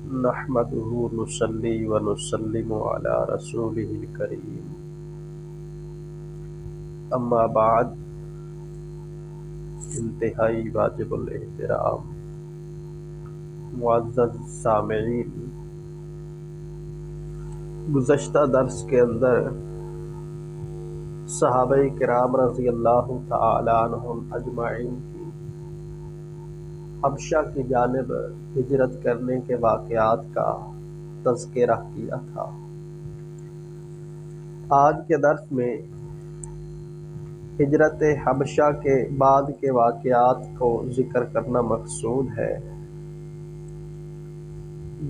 نحمده نصلي ونسلم على رسوله الكريم اما بعد انتہائی واجب الاحترام معزز سامعین، گزشتہ درس کے اندر صحابہ کرام رضی اللہ تعالی عنہم اجمعین کی حبشہ کی جانب ہجرت کرنے کے واقعات کا تذکرہ کیا تھا۔ آج کے درس میں ہجرت حبشہ کے بعد کے واقعات کو ذکر کرنا مقصود ہے۔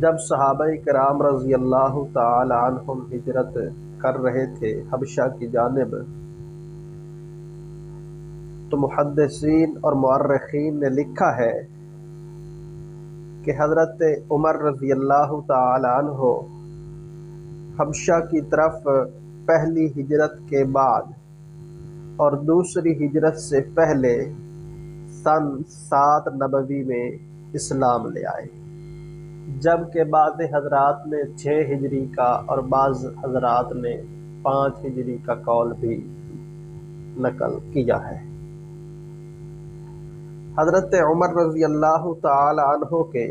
جب صحابہ کرام رضی اللہ تعالی عنہم ہجرت کر رہے تھے حبشہ کی جانب، تو محدثین اور مورخین نے لکھا ہے کہ حضرت عمر رضی اللہ تعالی عنہ حبشہ کی طرف پہلی ہجرت کے بعد اور دوسری ہجرت سے پہلے سن 7 نبوی میں اسلام لے آئے، جبکہ بعض حضرات نے 6 ہجری کا اور بعض حضرات نے 5 ہجری کا قول بھی نقل کیا ہے۔ حضرت عمر رضی اللہ تعالی عنہ کے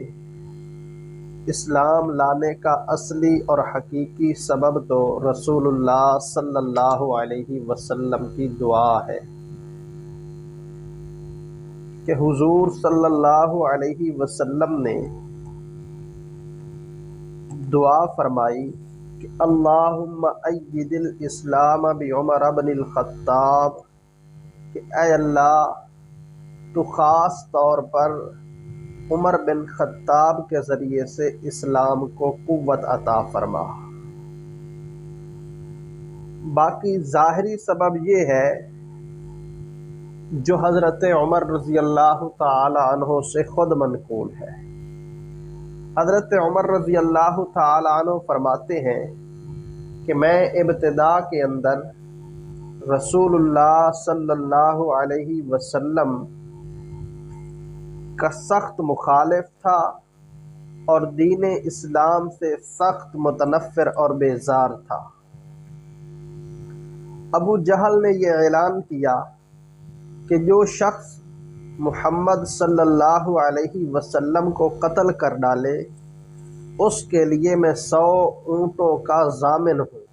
اسلام لانے کا اصلی اور حقیقی سبب تو رسول اللہ صلی اللہ علیہ وسلم کی دعا ہے کہ حضور صلی اللہ علیہ وسلم نے دعا فرمائی کہ اللہم اید الاسلام بعمر بن الخطاب، کہ اے اللہ تو خاص طور پر عمر بن خطاب کے ذریعے سے اسلام کو قوت عطا فرما۔ باقی ظاہری سبب یہ ہے جو حضرت عمر رضی اللہ تعالی عنہ سے خود منقول ہے۔ حضرت عمر رضی اللہ تعالی عنہ فرماتے ہیں کہ میں ابتدا کے اندر رسول اللہ صلی اللہ علیہ وسلم کا سخت مخالف تھا اور دین اسلام سے سخت متنفر اور بیزار تھا۔ ابو جہل نے یہ اعلان کیا کہ جو شخص محمد صلی اللہ علیہ وسلم کو قتل کر ڈالے اس کے لیے میں 100 اونٹوں کا ضامن ہوں۔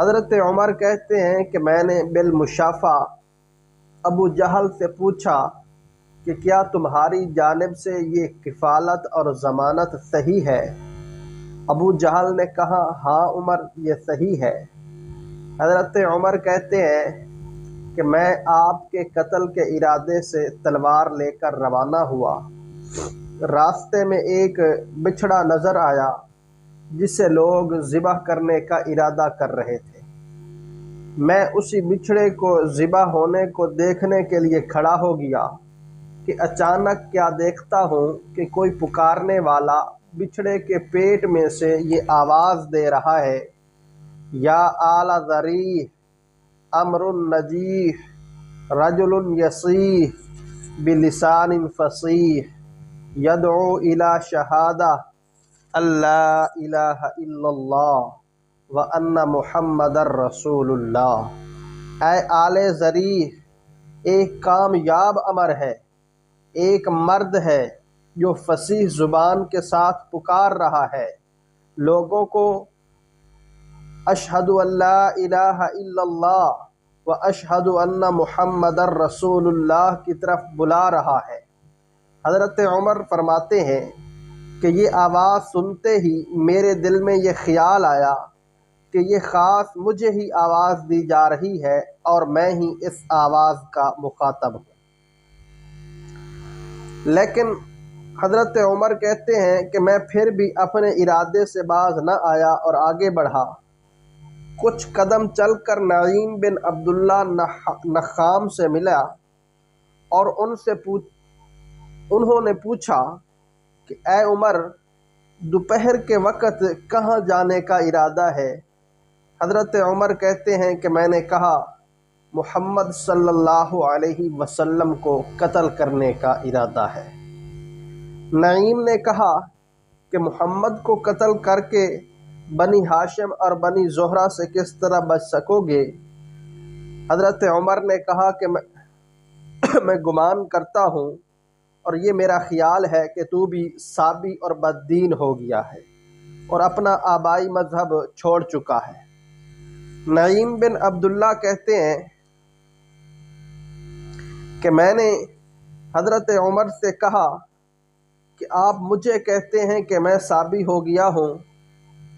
حضرت عمر کہتے ہیں کہ میں نے بالمشافہ ابو جہل سے پوچھا کہ کیا تمہاری جانب سے یہ کفالت اور ضمانت صحیح ہے؟ ابو جہل نے کہا ہاں عمر، یہ صحیح ہے۔ حضرت عمر کہتے ہیں کہ میں آپ کے قتل کے ارادے سے تلوار لے کر روانہ ہوا۔ راستے میں ایک بچھڑا نظر آیا جسے لوگ ذبح کرنے کا ارادہ کر رہے تھے۔ میں اسی بچھڑے کو ذبح ہونے کو دیکھنے کے لیے کھڑا ہو گیا کہ اچانک کیا دیکھتا ہوں کہ کوئی پکارنے والا بچھڑے کے پیٹ میں سے یہ آواز دے رہا ہے، یا آل ذریح امر نجیح رجل یصیح بلسان فصیح یدعو الی شہادہ اللہ الہ الا اللہ وان محمد رسول اللہ۔ اے آل ذریح، ایک کامیاب امر ہے، ایک مرد ہے جو فصیح زبان کے ساتھ پکار رہا ہے، لوگوں کو اشہد ان لا الہ الا اللہ و اشہد ان محمد رسول اللہ کی طرف بلا رہا ہے۔ حضرت عمر فرماتے ہیں کہ یہ آواز سنتے ہی میرے دل میں یہ خیال آیا کہ یہ خاص مجھے ہی آواز دی جا رہی ہے اور میں ہی اس آواز کا مخاطب ہوں۔ لیکن حضرت عمر کہتے ہیں کہ میں پھر بھی اپنے ارادے سے باز نہ آیا اور آگے بڑھا۔ کچھ قدم چل کر نعیم بن عبداللہ نخام سے ملا اور انہوں نے پوچھا کہ اے عمر، دوپہر کے وقت کہاں جانے کا ارادہ ہے؟ حضرت عمر کہتے ہیں کہ میں نے کہا محمد صلی اللہ علیہ وسلم کو قتل کرنے کا ارادہ ہے۔ نعیم نے کہا کہ محمد کو قتل کر کے بنی ہاشم اور بنی زہرہ سے کس طرح بچ سکو گے؟ حضرت عمر نے کہا کہ میں گمان کرتا ہوں اور یہ میرا خیال ہے کہ تو بھی صابی اور بددین ہو گیا ہے اور اپنا آبائی مذہب چھوڑ چکا ہے۔ نعیم بن عبداللہ کہتے ہیں کہ میں نے حضرت عمر سے کہا کہ آپ مجھے کہتے ہیں کہ میں صابی ہو گیا ہوں،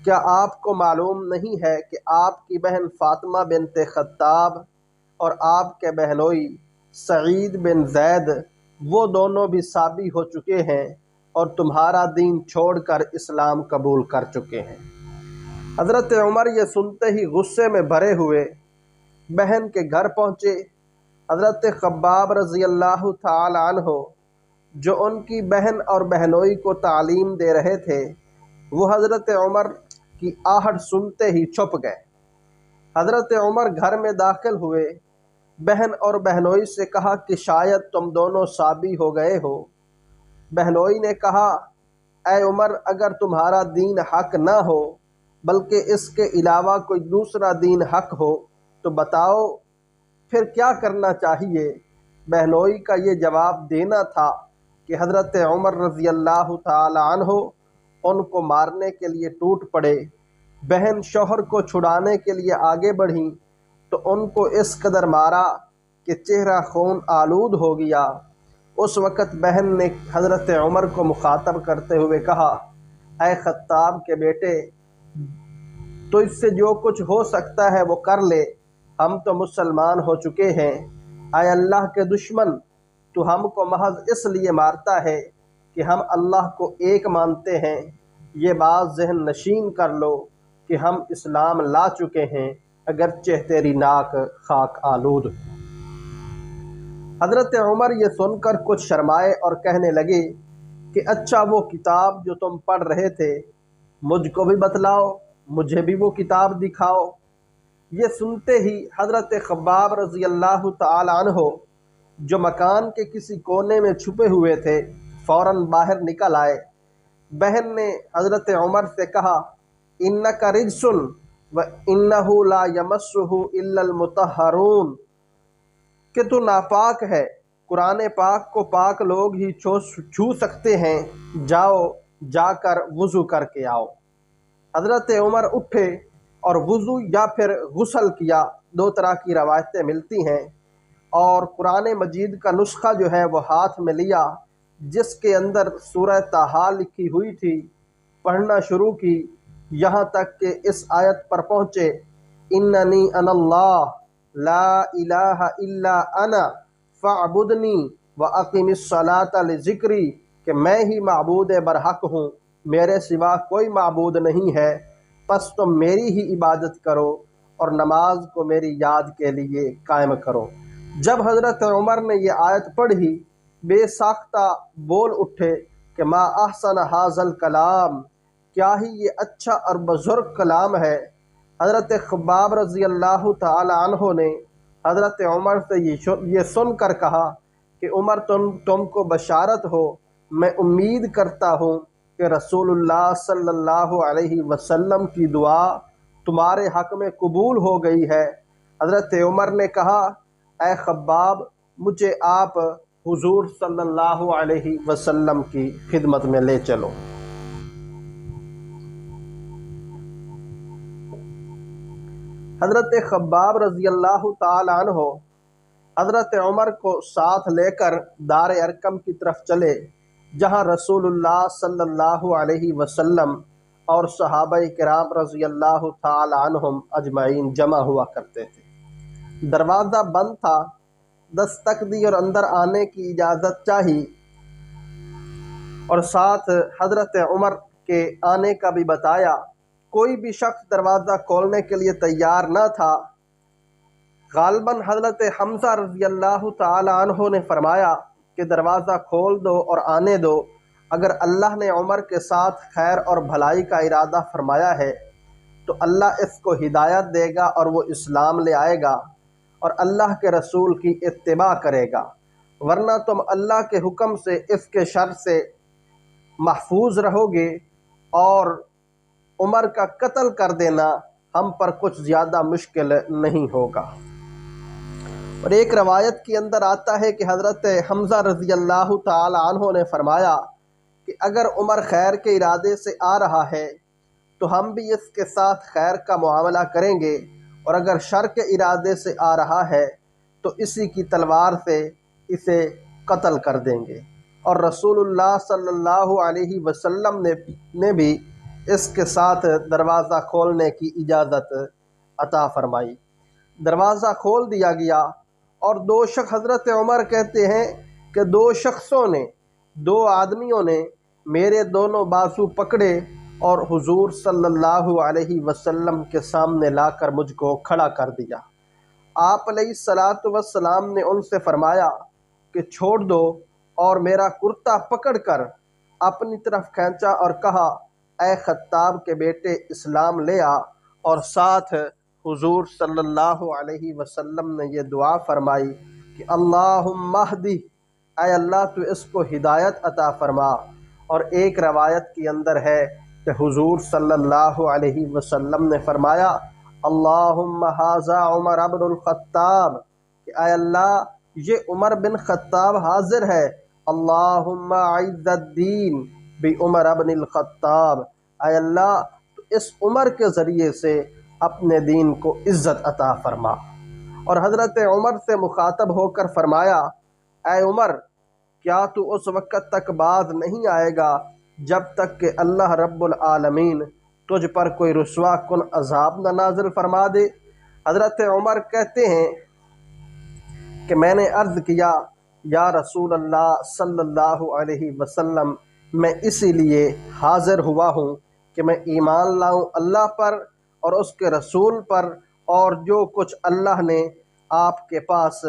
کیا آپ کو معلوم نہیں ہے کہ آپ کی بہن فاطمہ بنت خطاب اور آپ کے بہنوئی سعید بن زید وہ دونوں بھی صابی ہو چکے ہیں اور تمہارا دین چھوڑ کر اسلام قبول کر چکے ہیں۔ حضرت عمر یہ سنتے ہی غصے میں بھرے ہوئے بہن کے گھر پہنچے۔ حضرت خباب رضی اللہ تعالی عنہ جو ان کی بہن اور بہنوئی کو تعلیم دے رہے تھے، وہ حضرت عمر کی آہٹ سنتے ہی چھپ گئے۔ حضرت عمر گھر میں داخل ہوئے، بہن اور بہنوئی سے کہا کہ شاید تم دونوں صابی ہو گئے ہو۔ بہنوئی نے کہا، اے عمر، اگر تمہارا دین حق نہ ہو بلکہ اس کے علاوہ کوئی دوسرا دین حق ہو تو بتاؤ پھر کیا کرنا چاہیے؟ بہنوئی کا یہ جواب دینا تھا کہ حضرت عمر رضی اللہ تعالی عنہ ان کو مارنے کے لیے ٹوٹ پڑے۔ بہن شوہر کو چھڑانے کے لیے آگے بڑھیں تو ان کو اس قدر مارا کہ چہرہ خون آلود ہو گیا۔ اس وقت بہن نے حضرت عمر کو مخاطب کرتے ہوئے کہا، اے خطاب کے بیٹے، تو اس سے جو کچھ ہو سکتا ہے وہ کر لے، ہم تو مسلمان ہو چکے ہیں۔ اے اللہ کے دشمن، تو ہم کو محض اس لیے مارتا ہے کہ ہم اللہ کو ایک مانتے ہیں۔ یہ بات ذہن نشین کر لو کہ ہم اسلام لا چکے ہیں، اگرچہ تیری ناک خاک آلود ہو۔ حضرت عمر یہ سن کر کچھ شرمائے اور کہنے لگے کہ اچھا، وہ کتاب جو تم پڑھ رہے تھے مجھ کو بھی بتلاؤ، مجھے بھی وہ کتاب دکھاؤ۔ یہ سنتے ہی حضرت خباب رضی اللہ تعالی عنہ جو مکان کے کسی کونے میں چھپے ہوئے تھے فوراً باہر نکل آئے۔ بہن نے حضرت عمر سے کہا، انک رجس وانہ لا یمسہ الا المطہرون، کہ تو ناپاک ہے، قرآن پاک کو پاک لوگ ہی چھو سکتے ہیں، جاؤ جا کر وضو کر کے آؤ۔ حضرت عمر اٹھے اور وضو یا پھر غسل کیا، دو طرح کی روایتیں ملتی ہیں، اور قرآن مجید کا نسخہ جو ہے وہ ہاتھ میں لیا جس کے اندر سورہ طٰہٰ لکھی ہوئی تھی، پڑھنا شروع کی یہاں تک کہ اس آیت پر پہنچے، اننی انا اللہ لا الہ الا انا فاعبدنی واقم الصلاۃ لذکری، کہ میں ہی معبود برحق ہوں، میرے سوا کوئی معبود نہیں ہے، پس تم میری ہی عبادت کرو اور نماز کو میری یاد کے لیے قائم کرو۔ جب حضرت عمر نے یہ آیت پڑھی، بے ساختہ بول اٹھے کہ ما احسن ھذا الکلام، کیا ہی یہ اچھا اور بزرگ کلام ہے۔ حضرت خباب رضی اللہ تعالی عنہ نے حضرت عمر سے یہ سن کر کہا کہ عمر، تم کو بشارت ہو، میں امید کرتا ہوں کہ رسول اللہ صلی اللہ علیہ وسلم کی دعا تمہارے حق میں قبول ہو گئی ہے۔ حضرت عمر نے کہا، اے خباب، مجھے آپ حضور صلی اللہ علیہ وسلم کی خدمت میں لے چلو۔ حضرت خباب رضی اللہ تعالی عنہ حضرت عمر کو ساتھ لے کر دار ارقم کی طرف چلے، جہاں رسول اللہ صلی اللہ علیہ وسلم اور صحابہ کرام رضی اللہ تعالی عنہم اجمعین جمع ہوا کرتے تھے۔ دروازہ بند تھا، دستک دی اور اندر آنے کی اجازت چاہی اور ساتھ حضرت عمر کے آنے کا بھی بتایا۔ کوئی بھی شخص دروازہ کھولنے کے لیے تیار نہ تھا۔ غالباً حضرت حمزہ رضی اللہ تعالی عنہ نے فرمایا کہ دروازہ کھول دو اور آنے دو، اگر اللہ نے عمر کے ساتھ خیر اور بھلائی کا ارادہ فرمایا ہے تو اللہ اس کو ہدایت دے گا اور وہ اسلام لے آئے گا اور اللہ کے رسول کی اتباع کرے گا، ورنہ تم اللہ کے حکم سے اس کے شر سے محفوظ رہو گے اور عمر کا قتل کر دینا ہم پر کچھ زیادہ مشکل نہیں ہوگا۔ اور ایک روایت کے اندر آتا ہے کہ حضرت حمزہ رضی اللہ تعالی عنہ نے فرمایا کہ اگر عمر خیر کے ارادے سے آ رہا ہے تو ہم بھی اس کے ساتھ خیر کا معاملہ کریں گے، اور اگر شر کے ارادے سے آ رہا ہے تو اسی کی تلوار سے اسے قتل کر دیں گے۔ اور رسول اللہ صلی اللہ علیہ وسلم نے بھی اس کے ساتھ دروازہ کھولنے کی اجازت عطا فرمائی۔ دروازہ کھول دیا گیا، اور حضرت عمر کہتے ہیں کہ دو آدمیوں نے میرے دونوں بازو پکڑے اور حضور صلی اللہ علیہ وسلم کے سامنے لا کر مجھ کو کھڑا کر دیا۔ آپ علیہ الصلاۃ والسلام نے ان سے فرمایا کہ چھوڑ دو، اور میرا کرتا پکڑ کر اپنی طرف کھینچا اور کہا، اے خطاب کے بیٹے، اسلام لے آ۔ اور ساتھ حضور صلی اللہ علیہ وسلم نے یہ دعا فرمائی کہ اللہم اہدی، اے اللہ تو اس کو ہدایت عطا فرما۔ اور ایک روایت کے اندر ہے کہ حضور صلی اللہ علیہ وسلم نے فرمایا، اللہم ھذا عمر بن الخطاب، کہ اے اللہ یہ عمر بن خطاب حاضر ہے، اللہم اعز الدین بعمر بن الخطاب، اے اللہ تو اس عمر کے ذریعے سے اپنے دین کو عزت عطا فرما۔ اور حضرت عمر سے مخاطب ہو کر فرمایا، اے عمر، کیا تو اس وقت تک باز نہیں آئے گا جب تک کہ اللہ رب العالمین تجھ پر کوئی رسوا کن عذاب نہ نازل فرما دے؟ حضرت عمر کہتے ہیں کہ میں نے عرض کیا، یا رسول اللہ صلی اللہ علیہ وسلم، میں اسی لیے حاضر ہوا ہوں کہ میں ایمان لاؤں اللہ پر اور اس کے رسول پر، اور جو کچھ اللہ نے آپ کے پاس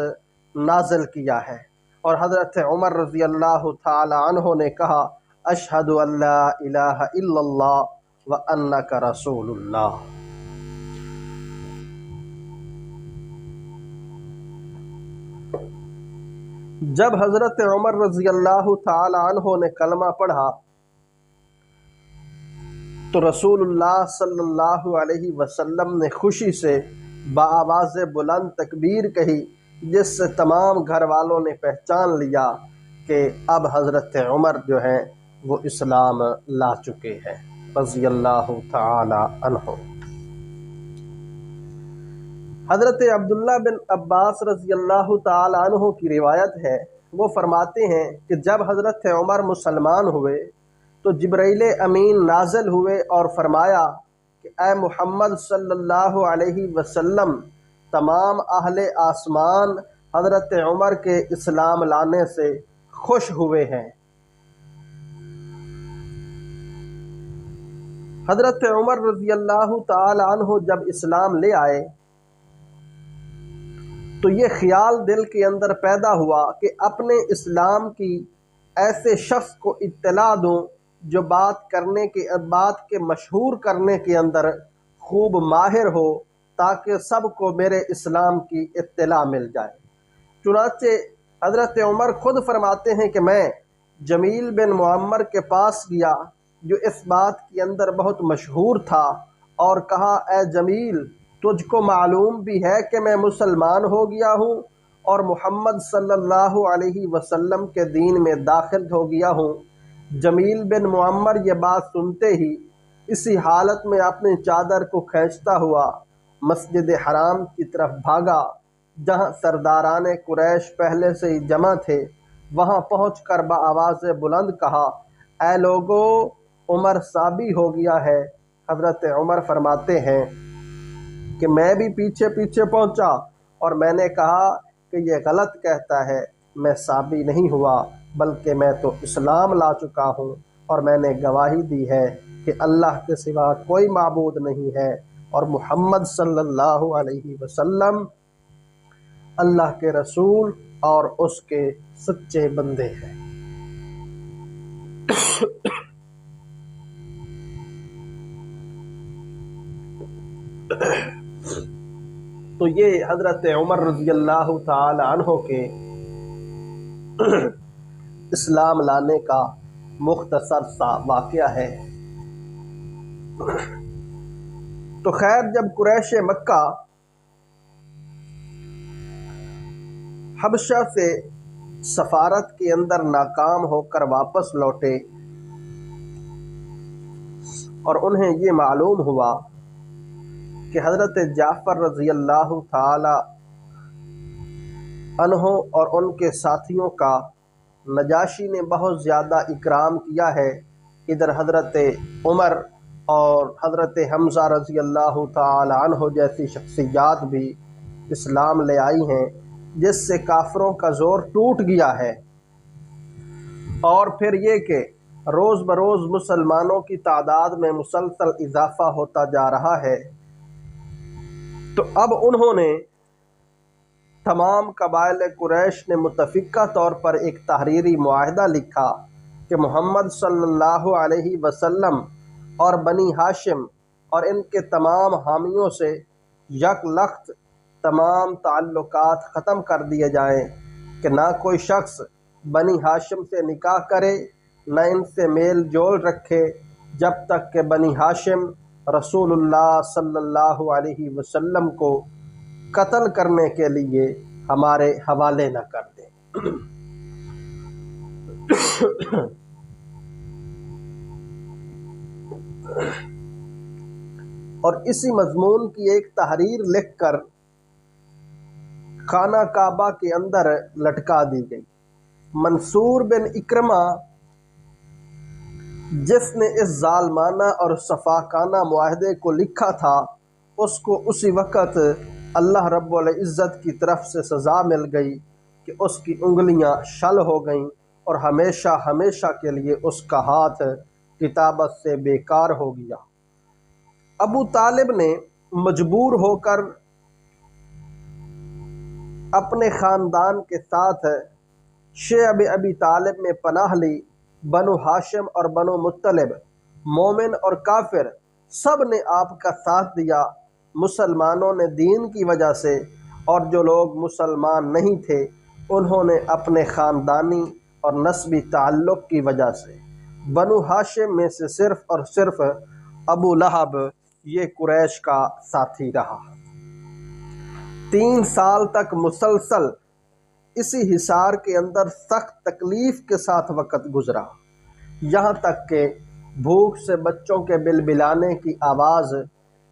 نازل کیا ہے۔ اور حضرت عمر رضی اللہ تعالی عنہ نے کہا، اشہد ان لا الہ الا اللہ وانک رسول اللہ۔ جب حضرت عمر رضی اللہ تعالی عنہ نے کلمہ پڑھا تو رسول اللہ صلی اللہ علیہ وسلم نے خوشی سے بآواز بلند تکبیر کہی، جس سے تمام گھر والوں نے پہچان لیا کہ اب حضرت عمر جو ہیں وہ اسلام لا چکے ہیں رضی اللہ تعالی عنہ۔ حضرت عبداللہ بن عباس رضی اللہ تعالی عنہ کی روایت ہے، وہ فرماتے ہیں کہ جب حضرت عمر مسلمان ہوئے تو جبرائیل امین نازل ہوئے اور فرمایا کہ اے محمد صلی اللہ علیہ وسلم، تمام اہل آسمان حضرت عمر کے اسلام لانے سے خوش ہوئے ہیں۔ حضرت عمر رضی اللہ تعالی عنہ جب اسلام لے آئے تو یہ خیال دل کے اندر پیدا ہوا کہ اپنے اسلام کی ایسے شخص کو اطلاع دوں جو بات کے مشہور کرنے کے اندر خوب ماہر ہو، تاکہ سب کو میرے اسلام کی اطلاع مل جائے۔ چنانچہ حضرت عمر خود فرماتے ہیں کہ میں جمیل بن معمر کے پاس گیا جو اس بات کے اندر بہت مشہور تھا، اور کہا، اے جمیل، تجھ کو معلوم بھی ہے کہ میں مسلمان ہو گیا ہوں اور محمد صلی اللہ علیہ وسلم کے دین میں داخل ہو گیا ہوں۔ جمیل بن معمر یہ بات سنتے ہی اسی حالت میں اپنی چادر کو کھینچتا ہوا مسجد حرام کی طرف بھاگا، جہاں سرداران قریش پہلے سے ہی جمع تھے۔ وہاں پہنچ کر بآواز بلند کہا، اے لوگو، عمر صابی ہو گیا ہے۔ حضرت عمر فرماتے ہیں کہ میں بھی پیچھے پیچھے پہنچا اور میں نے کہا کہ یہ غلط کہتا ہے، میں صابی نہیں ہوا بلکہ میں تو اسلام لا چکا ہوں، اور میں نے گواہی دی ہے کہ اللہ کے سوا کوئی معبود نہیں ہے، اور محمد صلی اللہ علیہ وسلم اللہ کے رسول اور اس کے سچے بندے ہیں۔ تو یہ حضرت عمر رضی اللہ تعالی عنہ کے اسلام لانے کا مختصر سا واقعہ ہے۔ تو خیر جب قریش مکہ حبشہ سے سفارت کے اندر ناکام ہو کر واپس لوٹے اور انہیں یہ معلوم ہوا کہ حضرت جعفر رضی اللہ تعالی عنہ اور ان کے ساتھیوں کا نجاشی نے بہت زیادہ اکرام کیا ہے، ادھر حضرت عمر اور حضرت حمزہ رضی اللہ تعالی عنہ جیسی شخصیات بھی اسلام لے آئی ہیں، جس سے کافروں کا زور ٹوٹ گیا ہے، اور پھر یہ کہ روز بروز مسلمانوں کی تعداد میں مسلسل اضافہ ہوتا جا رہا ہے۔ تو اب انہوں نے تمام قبائل قریش نے متفقہ طور پر ایک تحریری معاہدہ لکھا کہ محمد صلی اللہ علیہ وسلم اور بنی ہاشم اور ان کے تمام حامیوں سے یک لخت تمام تعلقات ختم کر دیے جائیں، کہ نہ کوئی شخص بنی ہاشم سے نکاح کرے، نہ ان سے میل جول رکھے، جب تک کہ بنی ہاشم رسول اللہ صلی اللہ علیہ وسلم کو قتل کرنے کے لیے ہمارے حوالے نہ کر دیں۔ اور اسی مضمون کی ایک تحریر لکھ کر خانہ کعبہ کے اندر لٹکا دی گئی۔ منصور بن اکرمہ جس نے اس ظالمانہ اور سفاکانہ معاہدے کو لکھا تھا، اس کو اسی وقت اللہ رب العزت کی طرف سے سزا مل گئی کہ اس کی انگلیاں شل ہو گئیں اور ہمیشہ ہمیشہ کے لیے اس کا ہاتھ کتابت سے بیکار ہو گیا۔ ابو طالب نے مجبور ہو کر اپنے خاندان کے ساتھ شعب ابی طالب میں پناہ لی۔ بنو ہاشم اور بنو مطلب، مومن اور کافر، سب نے آپ کا ساتھ دیا، مسلمانوں نے دین کی وجہ سے، اور جو لوگ مسلمان نہیں تھے انہوں نے اپنے خاندانی اور نسبی تعلق کی وجہ سے۔ بنو ہاشم میں سے صرف اور صرف ابو لہب یہ قریش کا ساتھی رہا۔ 3 سال تک مسلسل اسی حصار کے اندر سخت تکلیف کے ساتھ وقت گزرا، یہاں تک کہ بھوک سے بچوں کے بلبلانے کی آواز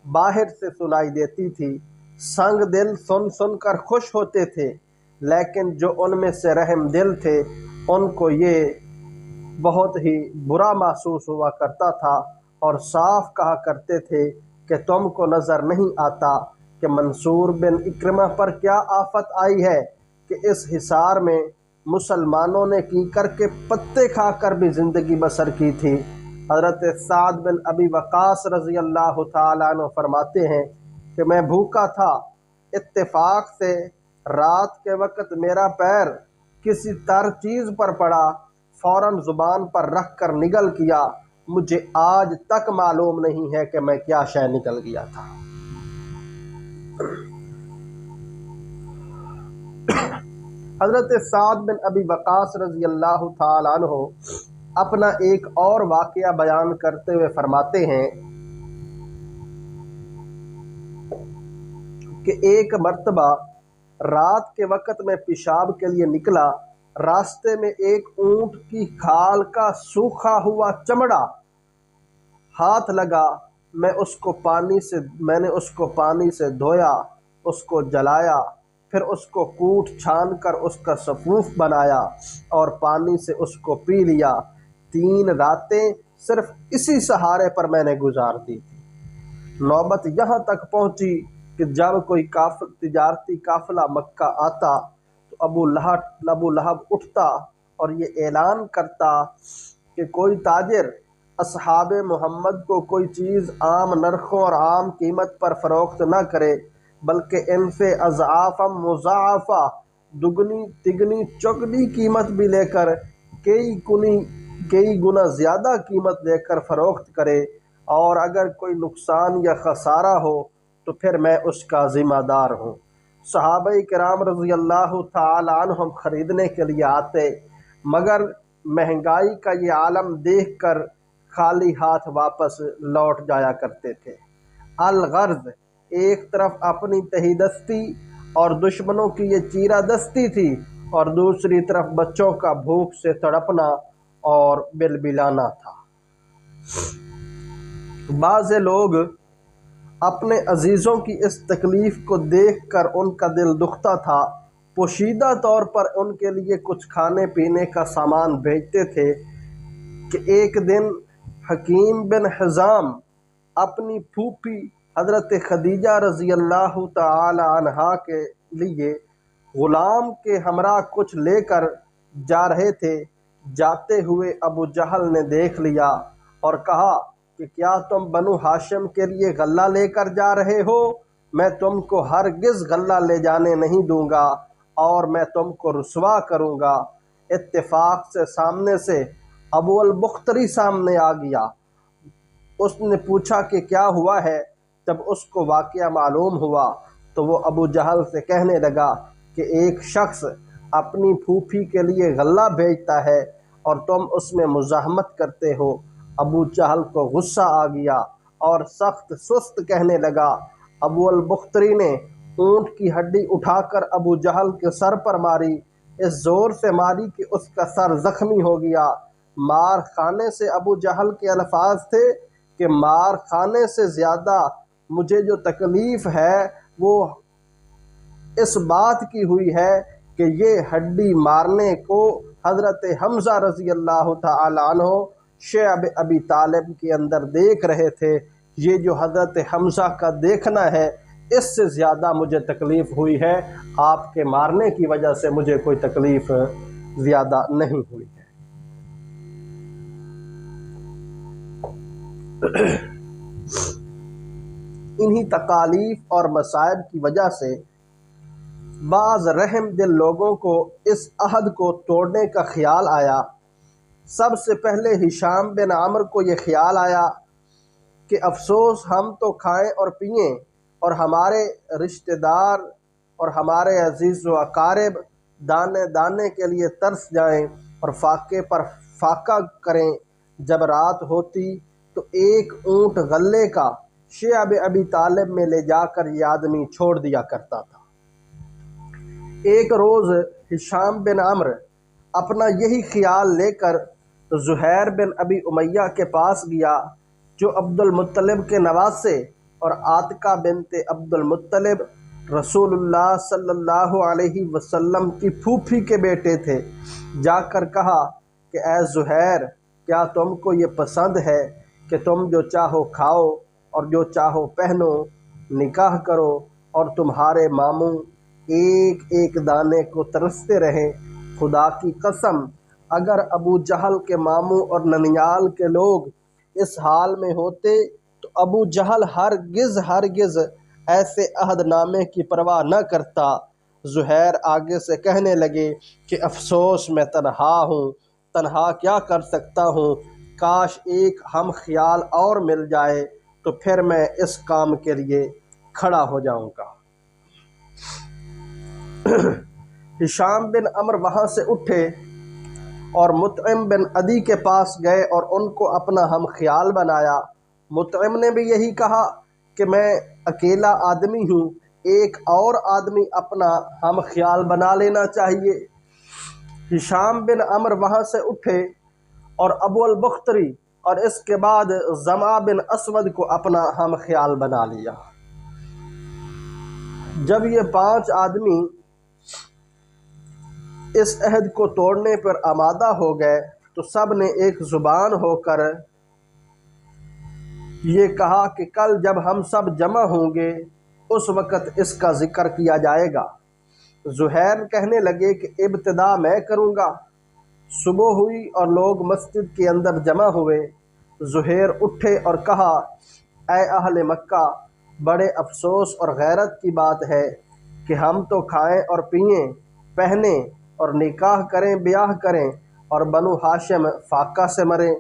باہر سے سنائی دیتی تھی۔ سنگ دل سن سن کر خوش ہوتے تھے، لیکن جو ان میں سے رحم دل تھے ان کو یہ بہت ہی برا محسوس ہوا کرتا تھا، اور صاف کہا کرتے تھے کہ تم کو نظر نہیں آتا کہ منصور بن اکرمہ پر کیا آفت آئی ہے کہ اس حصار میں مسلمانوں نے کیکر کے پتے کھا کر بھی زندگی بسر کی تھی۔ حضرت سعد بن ابی وقاص رضی اللہ تعالیٰ عنہ فرماتے ہیں کہ میں بھوکا تھا، اتفاق سے رات کے وقت میرا پیر کسی تر چیز پر پڑا، فوراً زبان پر رکھ کر نگل کیا، مجھے آج تک معلوم نہیں ہے کہ میں کیا شے نکل گیا تھا۔ حضرت سعد بن ابی وقاص رضی اللہ تعالیٰ عنہ اپنا ایک اور واقعہ بیان کرتے ہوئے فرماتے ہیں کہ ایک مرتبہ رات کے وقت میں پیشاب کے لیے نکلا، راستے میں ایک اونٹ کی کھال کا سوکھا ہوا چمڑا ہاتھ لگا، میں نے اس کو پانی سے دھویا، اس کو جلایا، پھر اس کو کوٹ چھان کر اس کا سفوف بنایا اور پانی سے اس کو پی لیا۔ 3 راتیں صرف اسی سہارے پر میں نے گزار دی تھی۔ نوبت یہاں تک پہنچی کہ جب کوئی تجارتی قافلہ مکہ آتا تو ابو لہب اٹھتا اور یہ اعلان کرتا کہ کوئی تاجر اصحاب محمد کو کوئی چیز عام نرخوں اور عام قیمت پر فروخت نہ کرے، بلکہ ان سے اضعافا مضاعفہ، دگنی تگنی چگنی قیمت بھی لے کر کئی گنا زیادہ قیمت دے کر فروخت کرے، اور اگر کوئی نقصان یا خسارہ ہو تو پھر میں اس کا ذمہ دار ہوں۔ صحابہ کرام رضی اللہ تعالی عنہم خریدنے کے لیے آتے، مگر مہنگائی کا یہ عالم دیکھ کر خالی ہاتھ واپس لوٹ جایا کرتے تھے۔ الغرض ایک طرف اپنی تہی دستی اور دشمنوں کی یہ چیرہ دستی تھی، اور دوسری طرف بچوں کا بھوک سے تڑپنا اور بلبلانا تھا۔ بعض لوگ اپنے عزیزوں کی اس تکلیف کو دیکھ کر ان کا دل دکھتا تھا، پوشیدہ طور پر ان کے لیے کچھ کھانے پینے کا سامان بھیجتے تھے کہ ایک دن حکیم بن حزام اپنی پھوپھی حضرت خدیجہ رضی اللہ تعالی عنہا کے لیے غلام کے ہمراہ کچھ لے کر جا رہے تھے۔ جاتے ہوئے ابو جہل نے دیکھ لیا اور کہا کہ کیا تم بنو ہاشم کے لیے غلہ لے کر جا رہے ہو؟ میں تم کو ہرگز غلہ لے جانے نہیں دوں گا اور میں تم کو رسوا کروں گا۔ اتفاق سے سامنے سے ابو البختری سامنے آ گیا۔ اس نے پوچھا کہ کیا ہوا ہے؟ جب اس کو واقعہ معلوم ہوا تو وہ ابو جہل سے کہنے لگا کہ ایک شخص اپنی پھوپھی کے لیے غلہ بھیجتا ہے اور تم اس میں مزاحمت کرتے ہو۔ ابو جہل کو غصہ آ گیا اور سخت سست کہنے لگا۔ ابو البختری نے اونٹ کی ہڈی اٹھا کر ابو جہل کے سر پر ماری، اس زور سے ماری کہ اس کا سر زخمی ہو گیا۔ مار کھانے سے ابو جہل کے الفاظ تھے کہ مار کھانے سے زیادہ مجھے جو تکلیف ہے وہ اس بات کی ہوئی ہے کہ یہ ہڈی مارنے کو حضرت حمزہ رضی اللہ تعالی عنہ شعب ابی طالب کے اندر دیکھ رہے تھے۔ یہ جو حضرت حمزہ کا دیکھنا ہے اس سے زیادہ مجھے تکلیف ہوئی ہے، آپ کے مارنے کی وجہ سے مجھے کوئی تکلیف زیادہ نہیں ہوئی ہے۔ انہی تکالیف اور مصائب کی وجہ سے بعض رحم دل لوگوں کو اس عہد کو توڑنے کا خیال آیا۔ سب سے پہلے ہشام بن عمرو کو یہ خیال آیا کہ افسوس ہم تو کھائیں اور پئیں اور ہمارے رشتہ دار اور ہمارے عزیز و اقارب دانے دانے کے لیے ترس جائیں اور فاقے پر فاقہ کریں۔ جب رات ہوتی تو ایک اونٹ غلے کا شعب ابی طالب میں لے جا کر یہ آدمی چھوڑ دیا کرتا تھا۔ ایک روز ہشام بن عمرو اپنا یہی خیال لے کر زہیر بن ابی امیہ کے پاس گیا، جو عبد المطلب کے نواسے اور عاتقہ بنت عبد المطلب رسول اللہ صلی اللہ علیہ وسلم کی پھوپھی کے بیٹے تھے۔ جا کر کہا کہ اے زہیر، کیا تم کو یہ پسند ہے کہ تم جو چاہو کھاؤ اور جو چاہو پہنو، نکاح کرو اور تمہارے ماموں ایک ایک دانے کو ترستے رہیں؟ خدا کی قسم اگر ابو جہل کے ماموں اور ننیال کے لوگ اس حال میں ہوتے تو ابو جہل ہرگز ایسے عہد نامے کی پرواہ نہ کرتا۔ زہیر آگے سے کہنے لگے کہ افسوس میں تنہا ہوں، تنہا کیا کر سکتا ہوں، کاش ایک ہم خیال اور مل جائے تو پھر میں اس کام کے لیے کھڑا ہو جاؤں گا۔ ہشام بن عمرو وہاں سے اٹھے اور مطعم بن عدی کے پاس گئے اور ان کو اپنا ہم خیال بنایا۔ مطعم نے بھی یہی کہا کہ میں اکیلا آدمی ہوں، ایک اور آدمی اپنا ہم خیال بنا لینا چاہیے۔ ہشام بن عمرو وہاں سے اٹھے اور ابو البختری اور اس کے بعد زمعہ بن اسود کو اپنا ہم خیال بنا لیا۔ جب یہ 5 آدمی اس عہد کو توڑنے پر آمادہ ہو گئے تو سب نے ایک زبان ہو کر یہ کہا کہ کل جب ہم سب جمع ہوں گے اس وقت اس کا ذکر کیا جائے گا۔ زہیر کہنے لگے کہ ابتدا میں کروں گا۔ صبح ہوئی اور لوگ مسجد کے اندر جمع ہوئے۔ زہیر اٹھے اور کہا، اے اہل مکہ، بڑے افسوس اور غیرت کی بات ہے کہ ہم تو کھائیں اور پئیں، پہنیں اور نکاح کریں، بیاہ کریں اور بنو ہاشم فاقہ سے مریں۔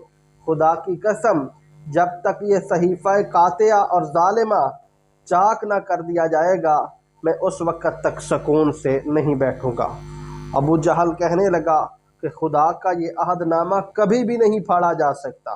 خدا کی قسم جب تک یہ صحیفہ قاطعہ اور ظالمہ چاک نہ کر دیا جائے گا میں اس وقت تک سکون سے نہیں بیٹھوں گا۔ ابو جہل کہنے لگا کہ خدا کا یہ عہد نامہ کبھی بھی نہیں پھاڑا جا سکتا۔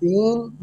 3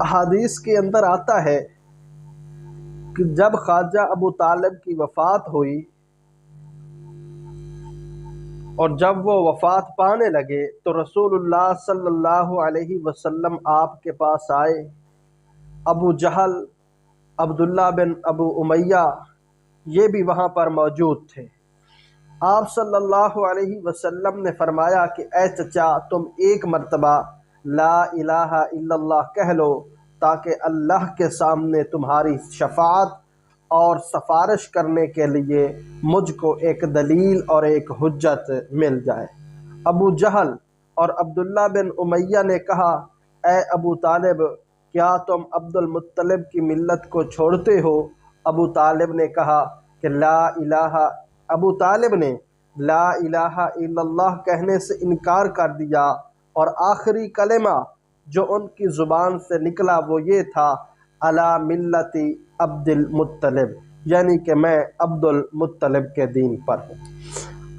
احادیث کے اندر آتا ہے کہ جب خواجہ ابو طالب کی وفات ہوئی اور جب وہ وفات پانے لگے تو رسول اللہ صلی اللہ علیہ وسلم آپ کے پاس آئے۔ ابو جہل، عبداللہ بن ابو امیہ یہ بھی وہاں پر موجود تھے۔ آپ صلی اللہ علیہ وسلم نے فرمایا کہ اے چچا، تم ایک مرتبہ لا الہ الا اللہ کہہ لو تاکہ اللہ کے سامنے تمہاری شفاعت اور سفارش کرنے کے لیے مجھ کو ایک دلیل اور ایک حجت مل جائے۔ ابو جہل اور عبداللہ بن امیہ نے کہا، اے ابو طالب، کیا تم عبد المطلب کی ملت کو چھوڑتے ہو؟ ابو طالب نے کہا کہ ابو طالب نے لا الہ الا اللہ کہنے سے انکار کر دیا، اور آخری کلمہ جو ان کی زبان سے نکلا وہ یہ تھا، علی ملت عبد المطلب، یعنی کہ میں عبد المطلب کے دین پر ہوں۔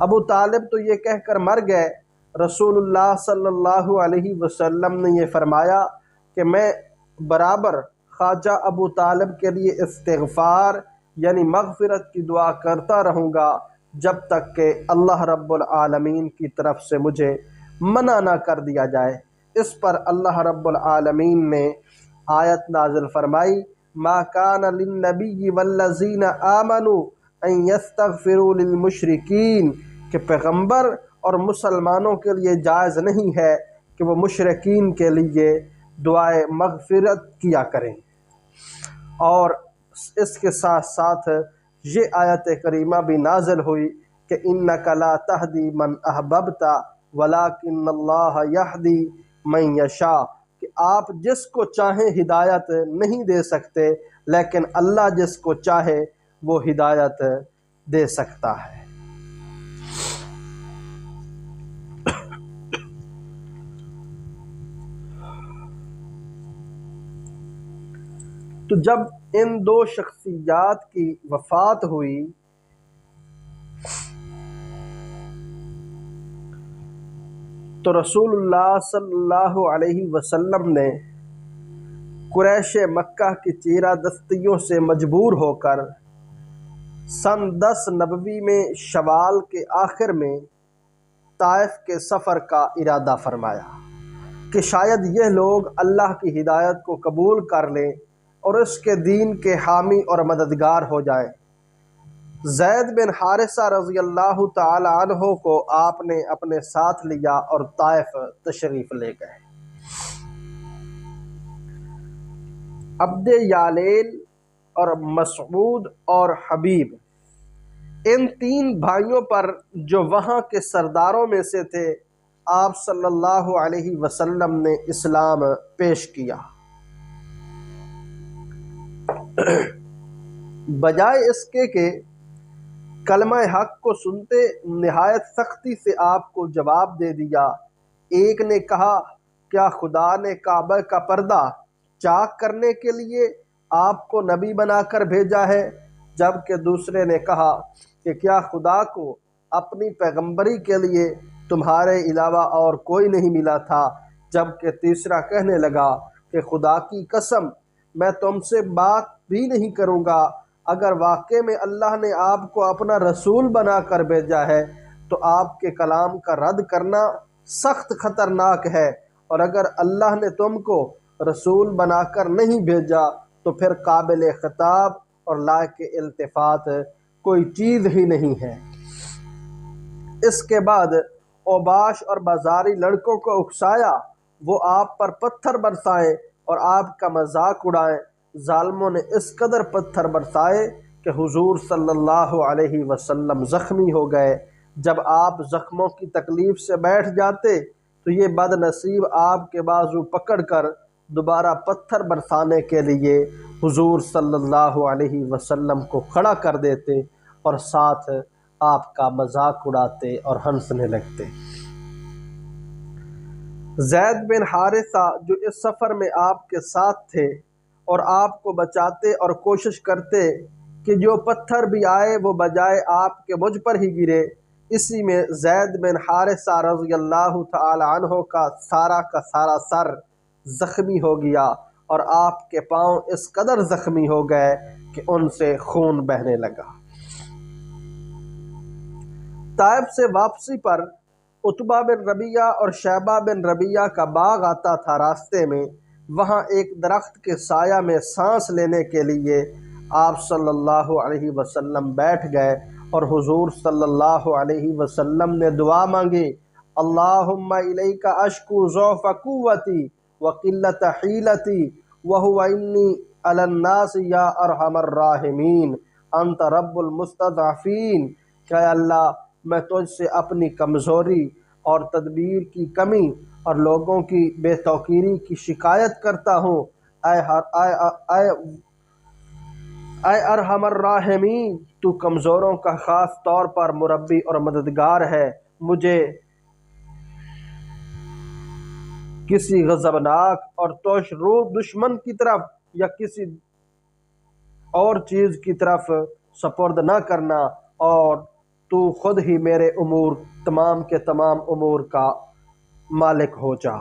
ابو طالب تو یہ کہہ کر مر گئے۔ رسول اللہ صلی اللہ علیہ وسلم نے یہ فرمایا کہ میں برابر خواجہ ابو طالب کے لیے استغفار یعنی مغفرت کی دعا کرتا رہوں گا جب تک کہ اللہ رب العالمین کی طرف سے مجھے منع نہ کر دیا جائے۔ اس پر اللہ رب العالمین نے آیت نازل فرمائی، ما کان للنبی والذین آمنوا ان یستغفروا للمشرکین، کہ پیغمبر اور مسلمانوں کے لیے جائز نہیں ہے کہ وہ مشرکین کے لیے دعائے مغفرت کیا کریں۔ اور اس کے ساتھ ساتھ یہ آیت کریمہ بھی نازل ہوئی کہ انک لا تہدی من احببت ولکن اللہ یہدی من یشاء، کہ آپ جس کو چاہیں ہدایت نہیں دے سکتے لیکن اللہ جس کو چاہے وہ ہدایت دے سکتا ہے۔ تو جب ان دو شخصیات کی وفات ہوئی تو رسول اللہ صلی اللہ علیہ وسلم نے قریش مکہ کی چیرہ دستیوں سے مجبور ہو کر سن 10 نبوی میں شوال کے آخر میں طائف کے سفر کا ارادہ فرمایا کہ شاید یہ لوگ اللہ کی ہدایت کو قبول کر لیں اور اس کے دین کے حامی اور مددگار ہو جائیں۔ زید بن حارثہ رضی اللہ تعالی عنہ کو آپ نے اپنے ساتھ لیا اور طائف تشریف لے گئے۔ عبد یالیل اور مسعود اور حبیب، ان 3 بھائیوں پر جو وہاں کے سرداروں میں سے تھے، آپ صلی اللہ علیہ وسلم نے اسلام پیش کیا۔ بجائے اس کے کہ کلمہ حق کو سنتے نہایت سختی سے آپ کو جواب دے دیا۔ ایک نے کہا، کیا خدا نے کعبہ کا پردہ چاک کرنے کے لیے آپ کو نبی بنا کر بھیجا ہے؟ جبکہ دوسرے نے کہا کہ کیا خدا کو اپنی پیغمبری کے لیے تمہارے علاوہ اور کوئی نہیں ملا تھا؟ جبکہ تیسرا کہنے لگا کہ خدا کی قسم، میں تم سے بات بھی نہیں کروں گا۔ اگر واقع میں اللہ نے آپ کو اپنا رسول بنا کر بھیجا ہے تو آپ کے کلام کا رد کرنا سخت خطرناک ہے، اور اگر اللہ نے تم کو رسول بنا کر نہیں بھیجا تو پھر قابل خطاب اور لائق التفات کوئی چیز ہی نہیں ہے۔ اس کے بعد اوباش اور بازاری لڑکوں کو اکسایا، وہ آپ پر پتھر برسائیں اور آپ کا مذاق اڑائیں۔ ظالموں نے اس قدر پتھر برسائے کہ حضور صلی اللہ علیہ وسلم زخمی ہو گئے۔ جب آپ زخموں کی تکلیف سے بیٹھ جاتے تو یہ بد نصیب آپ کے بازو پکڑ کر دوبارہ پتھر برسانے کے لیے حضور صلی اللہ علیہ وسلم کو کھڑا کر دیتے اور ساتھ آپ کا مذاق اڑاتے اور ہنسنے لگتے۔ زید بن حارثہ جو اس سفر میں آپ کے ساتھ تھے اور آپ کو بچاتے اور کوشش کرتے کہ جو پتھر بھی آئے وہ بجائے آپ کے مجھ پر ہی گرے، اسی میں زید بن حارثہ رضی اللہ تعالی عنہ کا سارا سر زخمی ہو گیا اور آپ کے پاؤں اس قدر زخمی ہو گئے کہ ان سے خون بہنے لگا۔ طائف سے واپسی پر عتبہ بن ربیعہ اور شیبہ بن ربیعہ کا باغ آتا تھا۔ راستے میں وہاں ایک درخت کے سایہ میں سانس لینے کے لیے آپ صلی اللہ علیہ وسلم بیٹھ گئے اور حضور صلی اللہ علیہ وسلم نے دعا مانگی، اللہم الیک اشکو ضعف قوتی وقلت حیلتی وہو انی علی الناس یا ارحم الراحمین انت رب المستضعفین۔ کہ اے اللہ، میں تجھ سے اپنی کمزوری اور تدبیر کی کمی اور لوگوں کی بے توقیری کی شکایت کرتا ہوں۔ اے ارحم الراحمین، تو کمزوروں کا خاص طور پر مربی اور مددگار ہے۔ مجھے کسی غضبناک اور توش رو دشمن کی طرف یا کسی اور چیز کی طرف سپرد نہ کرنا، اور تو خود ہی میرے امور تمام کے تمام امور کا مالک ہو جا۔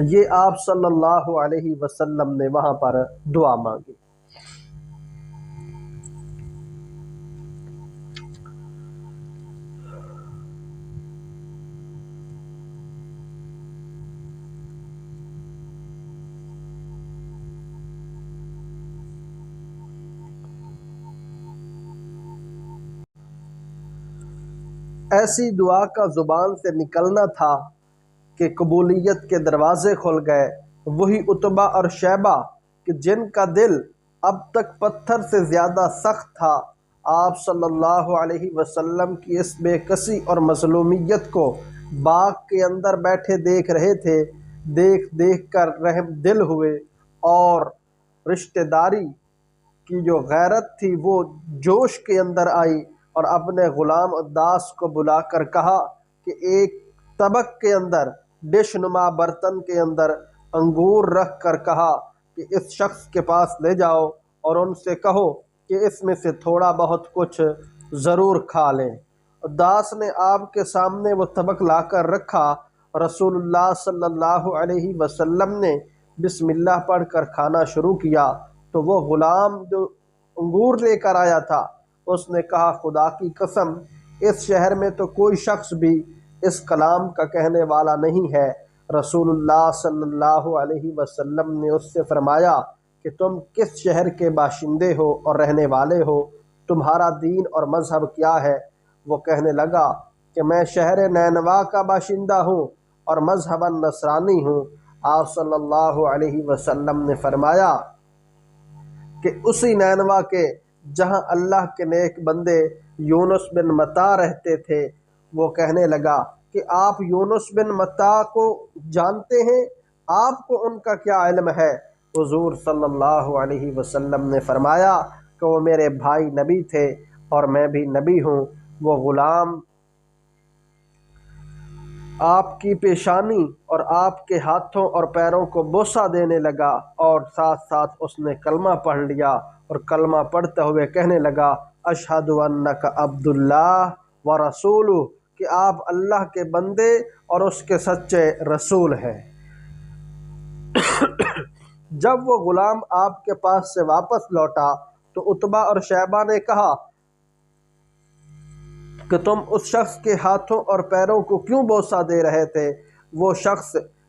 یہ آپ صلی اللہ علیہ وسلم نے وہاں پر دعا مانگی۔ ایسی دعا کا زبان سے نکلنا تھا کہ قبولیت کے دروازے کھل گئے۔ وہی عتبہ اور شیبہ کہ جن کا دل اب تک پتھر سے زیادہ سخت تھا، آپ صلی اللہ علیہ وسلم کی اس بے کسی اور مظلومیت کو باغ کے اندر بیٹھے دیکھ رہے تھے، دیکھ کر رحم دل ہوئے، اور رشتہ داری کی جو غیرت تھی وہ جوش کے اندر آئی، اور اپنے غلام عداس کو بلا کر کہا کہ ایک طبق کے اندر ڈش نما برتن کے اندر انگور رکھ کر کہا کہ اس شخص کے پاس لے جاؤ اور ان سے کہو کہ اس میں سے تھوڑا بہت کچھ ضرور کھا لیں۔ عداس نے آپ کے سامنے وہ طبق لا کر رکھا۔ رسول اللہ صلی اللہ علیہ وسلم نے بسم اللہ پڑھ کر کھانا شروع کیا تو وہ غلام جو انگور لے کر آیا تھا اس نے کہا، خدا کی قسم، اس شہر میں تو کوئی شخص بھی اس کلام کا کہنے والا نہیں ہے۔ رسول اللہ صلی اللہ علیہ وسلم نے اس سے فرمایا کہ تم کس شہر کے باشندے ہو اور رہنے والے ہو؟ تمہارا دین اور مذہب کیا ہے؟ وہ کہنے لگا کہ میں شہر نینوا کا باشندہ ہوں اور مذہباً نصرانی ہوں۔ آپ صلی اللہ علیہ وسلم نے فرمایا کہ اسی نینوا کے جہاں اللہ کے نیک بندے یونس بن متی رہتے تھے۔ وہ کہنے لگا کہ آپ یونس بن متی کو جانتے ہیں؟ آپ کو ان کا کیا علم ہے؟ حضور صلی اللہ علیہ وسلم نے فرمایا کہ وہ میرے بھائی نبی تھے اور میں بھی نبی ہوں۔ وہ غلام آپ کی پیشانی اور آپ کے ہاتھوں اور پیروں کو بوسہ دینے لگا، اور ساتھ ساتھ اس نے کلمہ پڑھ لیا، اور کلمہ پڑھتے ہوئے کہنے لگا، اشہد انک عبد اللہ و رسولہ، کہ آپ اللہ کے بندے اور اس کے سچے رسول ہیں۔ جب وہ غلام آپ کے پاس سے واپس لوٹا تو عتبہ اور شیبہ نے کہا کہ تم اس شخص کے ہاتھوں اور پیروں کو کیوں بوسہ دے رہے تھے؟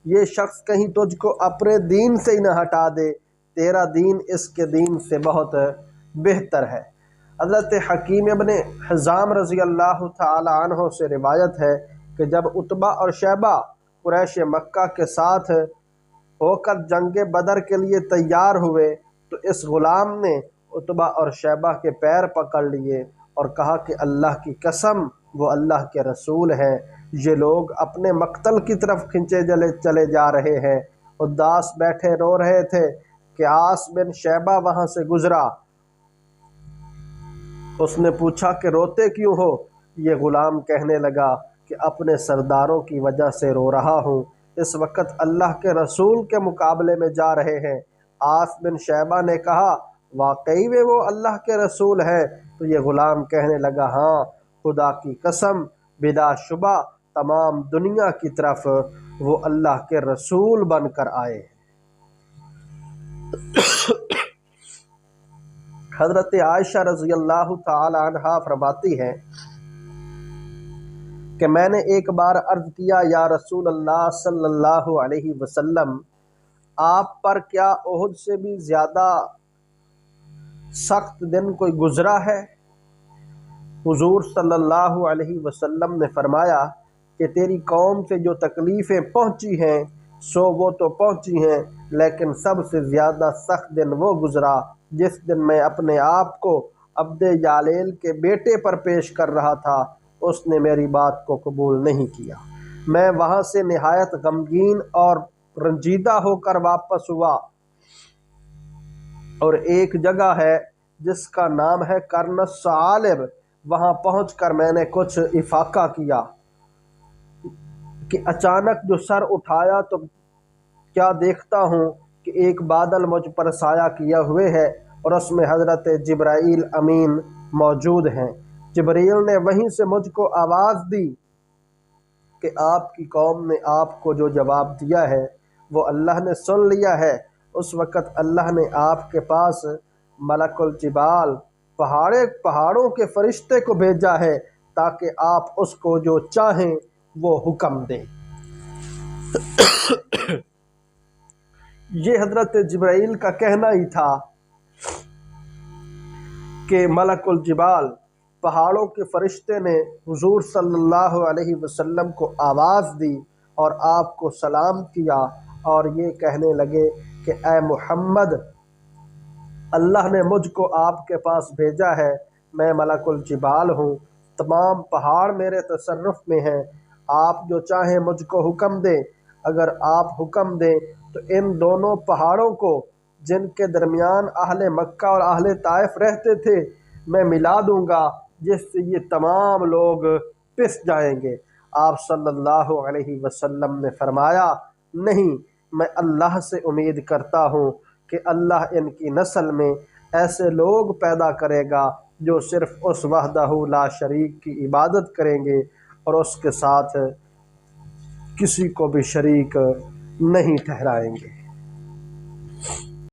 یہ شخص کہیں تجھ کو اپنے دین سے ہی نہ ہٹا دے، تیرا دین اس کے دین سے بہت بہتر ہے۔ حضرت حکیم ابن حزام رضی اللہ تعالی عنہ سے روایت ہے کہ جب عتبہ اور شیبہ قریش مکہ کے ساتھ ہو کر جنگ بدر کے لیے تیار ہوئے تو اس غلام نے عتبہ اور شیبہ کے پیر پکڑ لیے اور کہا کہ اللہ کی قسم، وہ اللہ کے رسول ہیں، یہ لوگ اپنے مقتل کی طرف کھنچے چلے جا رہے ہیں۔ عداس بیٹھے رو رہے تھے کہ عاص بن شیبہ وہاں سے گزرا۔ اس نے پوچھا کہ روتے کیوں ہو؟ یہ غلام کہنے لگا کہ اپنے سرداروں کی وجہ سے رو رہا ہوں، اس وقت اللہ کے رسول کے مقابلے میں جا رہے ہیں۔ عاص بن شیبہ نے کہا، واقعی میں وہ اللہ کے رسول ہیں؟ تو یہ غلام کہنے لگا، ہاں، خدا کی قسم، بلا شبہ تمام دنیا کی طرف وہ اللہ کے رسول بن کر آئے۔ حضرت عائشہ رضی اللہ تعالی عنہا فرماتی ہیں کہ میں نے ایک بار عرض کیا یا رسول اللہ صلی اللہ علیہ وسلم، آپ پر کیا احد سے بھی زیادہ سخت دن کوئی گزرا ہے؟ حضور صلی اللہ علیہ وسلم نے فرمایا کہ تیری قوم سے جو تکلیفیں پہنچی ہیں سو وہ تو پہنچی ہیں، لیکن سب سے زیادہ سخت دن وہ گزرا جس دن میں اپنے آپ کو عبد یالیل کے بیٹے پر پیش کر رہا تھا، اس نے میری بات کو قبول نہیں کیا۔ میں وہاں سے نہایت غمگین اور رنجیدہ ہو کر واپس ہوا، اور ایک جگہ ہے جس کا نام ہے قرن الثعالب، وہاں پہنچ کر میں نے کچھ افاقہ کیا کہ اچانک جو سر اٹھایا تو کیا دیکھتا ہوں کہ ایک بادل مجھ پر سایہ کیا ہوئے ہے اور اس میں حضرت جبرائیل امین موجود ہیں۔ جبرائیل نے وہیں سے مجھ کو آواز دی کہ آپ کی قوم نے آپ کو جو جواب دیا ہے وہ اللہ نے سن لیا ہے۔ اس وقت اللہ نے آپ کے پاس ملک الجبال پہاڑوں کے فرشتے کو بھیجا ہے تاکہ آپ اس کو جو چاہیں وہ حکم دیں۔ یہ حضرت جبرائیل کا کہنا ہی تھا کہ ملک الجبال پہاڑوں کے فرشتے نے حضور صلی اللہ علیہ وسلم کو آواز دی اور آپ کو سلام کیا اور یہ کہنے لگے کہ اے محمد، اللہ نے مجھ کو آپ کے پاس بھیجا ہے، میں ملک الجبال ہوں، تمام پہاڑ میرے تصرف میں ہیں، آپ جو چاہیں مجھ کو حکم دیں۔ اگر آپ حکم دیں تو ان دونوں پہاڑوں کو جن کے درمیان اہل مکہ اور اہل طائف رہتے تھے میں ملا دوں گا، جس سے یہ تمام لوگ پس جائیں گے۔ آپ صلی اللہ علیہ وسلم نے فرمایا، نہیں، میں اللہ سے امید کرتا ہوں کہ اللہ ان کی نسل میں ایسے لوگ پیدا کرے گا جو صرف اس وحدہ لا شریک کی عبادت کریں گے اور اس کے ساتھ کسی کو بھی شریک نہیں ٹھہرائیں گے۔